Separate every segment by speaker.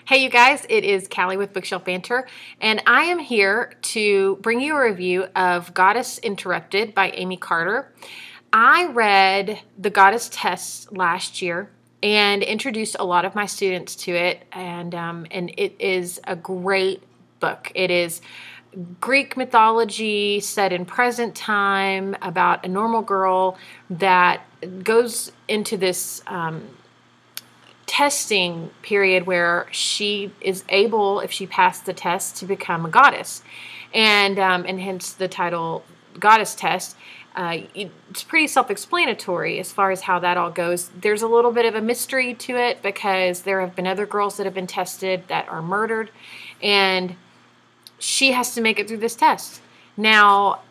Speaker 1: Hey you guys, it is Callie with Bookshelf Banter, and I am here to bring you a review of Goddess Interrupted by Aimee Carter. I read The Goddess Test last year and introduced a lot of my students to it, and it is a great book. It is Greek mythology set in present time about a normal girl that goes into this testing period where she is able, if she passed the test, to become a goddess, and hence the title Goddess Test. It's pretty self-explanatory as far as how that all goes. There's a little bit of a mystery to it because there have been other girls that have been tested that are murdered, and she has to make it through this test. Now,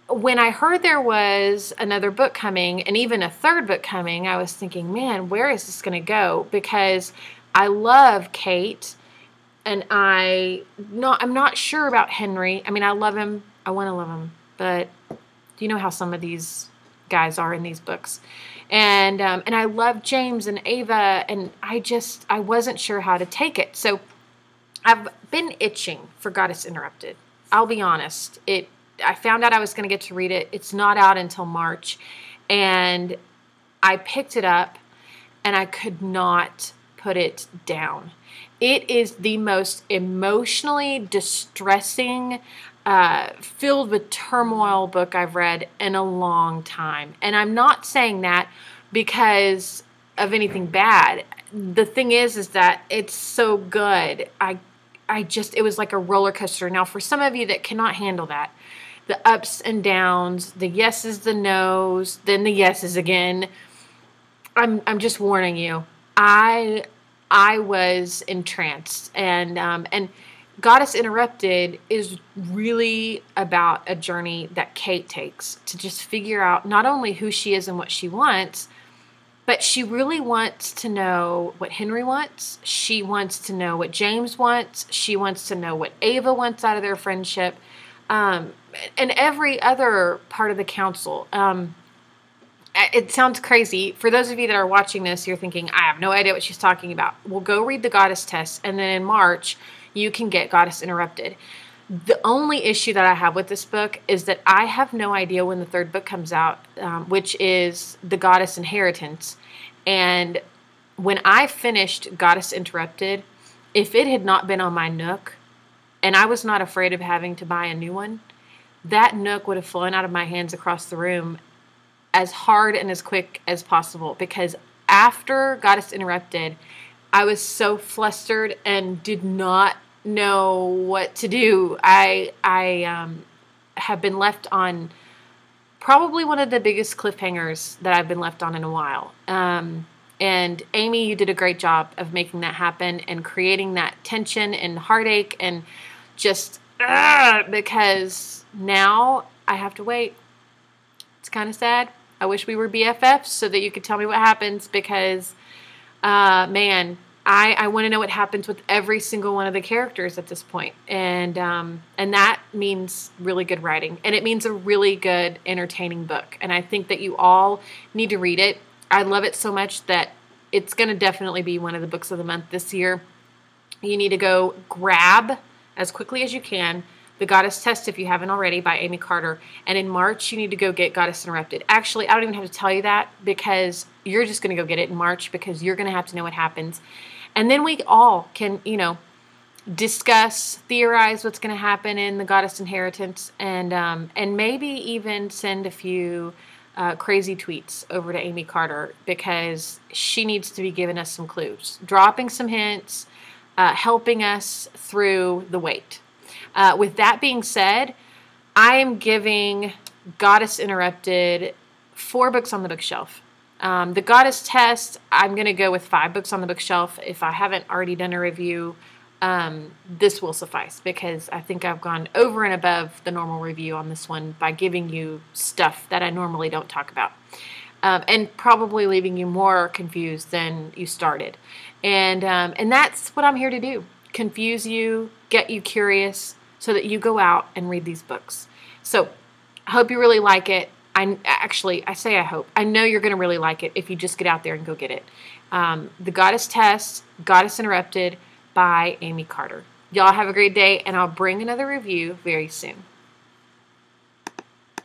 Speaker 1: when I heard there was another book coming and even a third book coming, I was thinking, man, where is this going to go? Because I love Kate, and I'm not sure about Henry. I mean, I love him. I want to love him. But you know how some of these guys are in these books. And I love James and Ava, and I wasn't sure how to take it. So I've been itching for Goddess Interrupted. I'll be honest. I found out I was going to get to read it. It's not out until March. And I picked it up and I could not put it down. It is the most emotionally distressing, filled with turmoil book I've read in a long time. And I'm not saying that because of anything bad. The thing is that it's so good. It was like a roller coaster. Now, for some of you that cannot handle that, the ups and downs, the yeses, the nos, then the yeses again, I'm just warning you. I was entranced, and Goddess Interrupted is really about a journey that Kate takes to just figure out not only who she is and what she wants, but she really wants to know what Henry wants. She wants to know what James wants. She wants to know what Ava wants out of their friendship, and every other part of the council. It sounds crazy. For those of you that are watching this, you're thinking, I have no idea what she's talking about. Well, go read the Goddess Test, and then in March, you can get Goddess Interrupted. The only issue that I have with this book is that I have no idea when the third book comes out, which is The Goddess Inheritance. And when I finished Goddess Interrupted, if it had not been on my Nook, and I was not afraid of having to buy a new one, that Nook would have flown out of my hands across the room as hard and as quick as possible, because after Goddess Interrupted, I was so flustered and did not know what to do. I have been left on probably one of the biggest cliffhangers that I've been left on in a while. And Aimee, you did a great job of making that happen and creating that tension and heartache, and just because now I have to wait. It's kind of sad. I wish we were BFFs so that you could tell me what happens, because man, I want to know what happens with every single one of the characters at this point. And that means really good writing, and it means a really good, entertaining book. And I think that you all need to read it. I love it so much that it's going to definitely be one of the books of the month this year. You need to go grab, as quickly as you can, The Goddess Test if you haven't already, by Aimee Carter. And in March, you need to go get Goddess Interrupted. Actually, I don't even have to tell you that, because you're just going to go get it in March, because you're going to have to know what happens. And then we all can, discuss, theorize what's going to happen in The Goddess Inheritance, and maybe even send a few crazy tweets over to Aimee Carter, because she needs to be giving us some clues, dropping some hints, helping us through the wait. With that being said, I am giving Goddess Interrupted 4 books on the bookshelf. The Goddess Test, I'm going to go with 5 books on the bookshelf. If I haven't already done a review, this will suffice, because I think I've gone over and above the normal review on this one by giving you stuff that I normally don't talk about, and probably leaving you more confused than you started. And that's what I'm here to do. Confuse you, get you curious, so that you go out and read these books. So I hope you really like it. I say I hope. I know you're going to really like it if you just get out there and go get it. The Goddess Test, Goddess Interrupted, by Aimee Carter. Y'all have a great day, and I'll bring another review very soon.